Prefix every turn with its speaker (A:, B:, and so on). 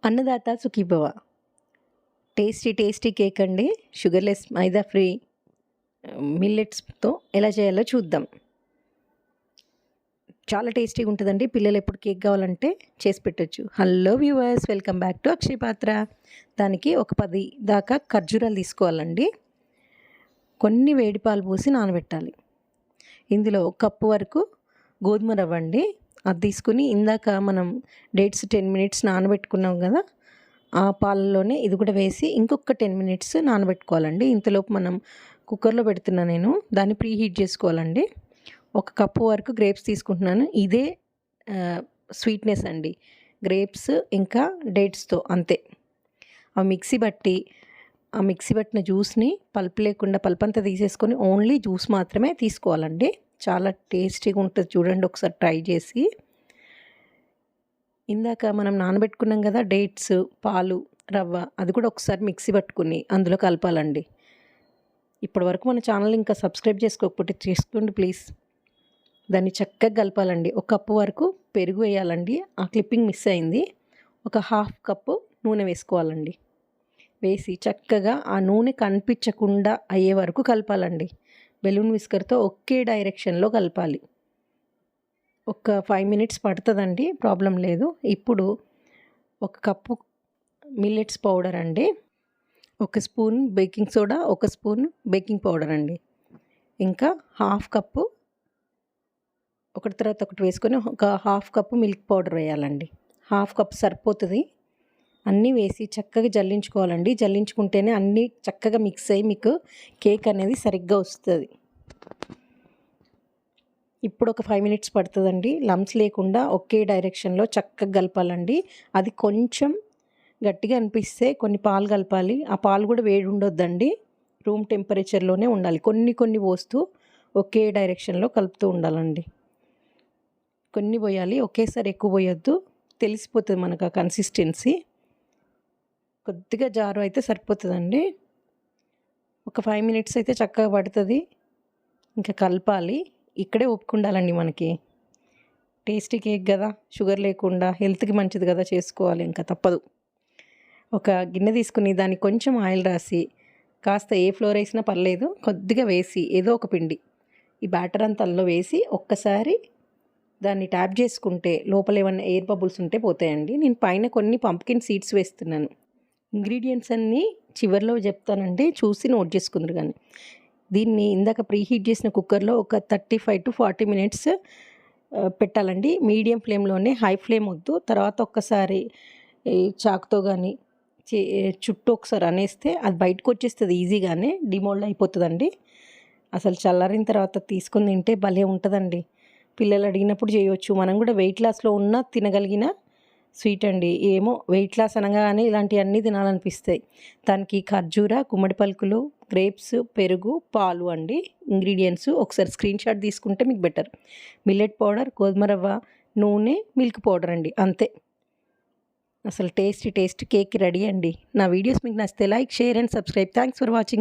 A: Annadata Sukhibhava. Tasty tasty cake అండి. Sugarless, మైదా free మిల్లెట్స్‌తో ఎలా చేయాలో చూద్దాం. చాలా టేస్టీగా ఉంటుందండి. పిల్లలు ఎప్పుడు కేక్ కావాలంటే చేసి పెట్టొచ్చు. Hello viewers, welcome back to Akshay పాత్ర. దానికి ఒక 10 దాకా ఖర్జూరాలు తీసుకోవాలండి. కొన్ని వేడి పాలు పోసి నానబెట్టాలి. ఇందులో ఒక కప్పు వరకు గోధుమ రవ్వ అండి. అది తీసుకుని ఇందాక మనం డేట్స్ 10 మినిట్స్ నానబెట్టుకున్నాం కదా, ఆ పాలల్లోనే ఇది కూడా వేసి ఇంకొక 10 మినిట్స్ నానబెట్టుకోవాలండి. ఇంతలోపు మనం కుక్కర్లో పెడుతున్నా నేను, దాన్ని ప్రీ హీట్ చేసుకోవాలండి. ఒక కప్పు వరకు గ్రేప్స్ తీసుకుంటున్నాను. ఇదే స్వీట్నెస్ అండి, గ్రేప్స్ ఇంకా డేట్స్తో అంతే. ఆ మిక్సీ పట్టిన జ్యూస్ని పల్ప్ లేకుండా పల్ప్ అంతా తీసేసుకొని ఓన్లీ జ్యూస్ మాత్రమే తీసుకోవాలండి. చాలా టేస్టీగా ఉంటుంది, చూడండి ఒకసారి ట్రై చేసి. ఇందాక మనం నానబెట్టుకున్నాం కదా డేట్స్, పాలు, రవ్వ, అది కూడా ఒకసారి మిక్సీ పట్టుకుని అందులో కలపాలండి. ఇప్పటి వరకు మన ఛానల్ ఇంకా సబ్స్క్రైబ్ చేసుకోకపోతే చేసుకోండి ప్లీజ్. దాన్ని చక్కగా కలపాలండి. ఒక కప్పు వరకు పెరుగు వేయాలండి, ఆ క్లిప్పింగ్ మిస్ అయింది. ఒక హాఫ్ కప్పు నూనె వేసుకోవాలండి. వేసి చక్కగా ఆ నూనె కనిపించకుండా అయ్యే వరకు కలపాలండి. బెలూన్ విస్కర్తో ఒకే డైరెక్షన్లో కలపాలి. ఒక 5 మినిట్స్ పడుతుందండి, ప్రాబ్లం లేదు. ఇప్పుడు ఒక కప్పు మిల్లెట్స్ పౌడర్ అండి, ఒక స్పూన్ బేకింగ్ సోడా, ఒక స్పూన్ బేకింగ్ పౌడర్ అండి, ఇంకా హాఫ్ కప్పు ఒకటి తర్వాత ఒకటి వేసుకొని ఒక హాఫ్ కప్పు మిల్క్ పౌడర్ వేయాలండి. హాఫ్ కప్ సరిపోతుంది. అన్నీ వేసి చక్కగా జల్లించుకోవాలండి. జల్లించుకుంటేనే అన్నీ చక్కగా మిక్స్ అయ్యి మీకు కేక్ అనేది సరిగ్గా వస్తుంది. ఇప్పుడు ఒక 5 మినిట్స్ పడుతుందండి. లంప్స్ లేకుండా ఒకే డైరెక్షన్లో చక్కగా కలపాలండి. అది కొంచెం గట్టిగా అనిపిస్తే కొన్ని పాలు కలపాలి. ఆ పాలు కూడా వేడి ఉండొద్దండి, రూమ్ టెంపరేచర్లోనే ఉండాలి. కొన్ని పోస్తూ ఒకే డైరెక్షన్లో కలుపుతూ ఉండాలండి. కొన్ని పోయాలి, ఒకేసారి ఎక్కువ పోయొద్దు, తెలిసిపోతుంది మనకు ఆ కన్సిస్టెన్సీ. కొద్దిగా జారు అయితే సరిపోతుందండి. ఒక 5 మినిట్స్ అయితే చక్కగా పడుతుంది. ఇంకా కలపాలి. ఇక్కడే ఒప్పుకుండాలండి మనకి. టేస్టీ కేక్ కదా, షుగర్ లేకుండా హెల్త్కి మంచిది కదా, చేసుకోవాలి, ఇంకా తప్పదు. ఒక గిన్నె తీసుకుని దానికి కొంచెం ఆయిల్ రాసి, కాస్త ఏ ఫ్లోర్ వేసినా పర్లేదు, కొద్దిగా వేసి ఏదో ఒక పిండి ఈ బ్యాటర్ అంతా అందులో వేసి ఒక్కసారి దాన్ని ట్యాప్ చేసుకుంటే లోపల ఏమన్నా ఎయిర్ బబుల్స్ ఉంటే పోతాయండి. నేను పైన కొన్ని పంప్కిన్ సీడ్స్ వేస్తున్నాను. ఇంగ్రీడియంట్స్ అన్నీ చివరిలో చెప్తానండి, చూసి నోట్ చేసుకుందరు. కానీ దీన్ని ఇందాక ప్రీహీట్ చేసిన కుక్కర్లో ఒక 35 to 40 మినిట్స్ పెట్టాలండి. మీడియం ఫ్లేమ్లోనే, హై ఫ్లేమ్ వద్దు. తర్వాత ఒక్కసారి చాకుతో కానీ చుట్టూ ఒకసారి అనేస్తే అది బయటకు వచ్చేస్తుంది, ఈజీగానే డిమోల్డ్ అయిపోతుందండి. అసలు చల్లారిన తర్వాత తీసుకుని తింటే భలే ఉంటుందండి. పిల్లలు అడిగినప్పుడు చేయవచ్చు. మనం కూడా వెయిట్ లాస్లో ఉన్న తినగలిగిన స్వీట్ అండి. ఏమో వెయిట్ లాస్ అనగానే ఇలాంటివన్నీ తినాలనిపిస్తాయి. దానికి ఖర్జూర, గుమ్మడి పలుకులు, గ్రేప్స్, పెరుగు, పాలు అండి ఇంగ్రీడియంట్స్. ఒకసారి స్క్రీన్ షాట్ తీసుకుంటే మీకు బెటర్. మిల్లెట్ పౌడర్, గోధుమ రవ్వ, నూనె, మిల్క్ పౌడర్ అండి, అంతే. అసలు టేస్టీ కేక్ రెడీ అండి. నా వీడియోస్ మీకు నచ్చితే like, share and subscribe. Thanks for watching.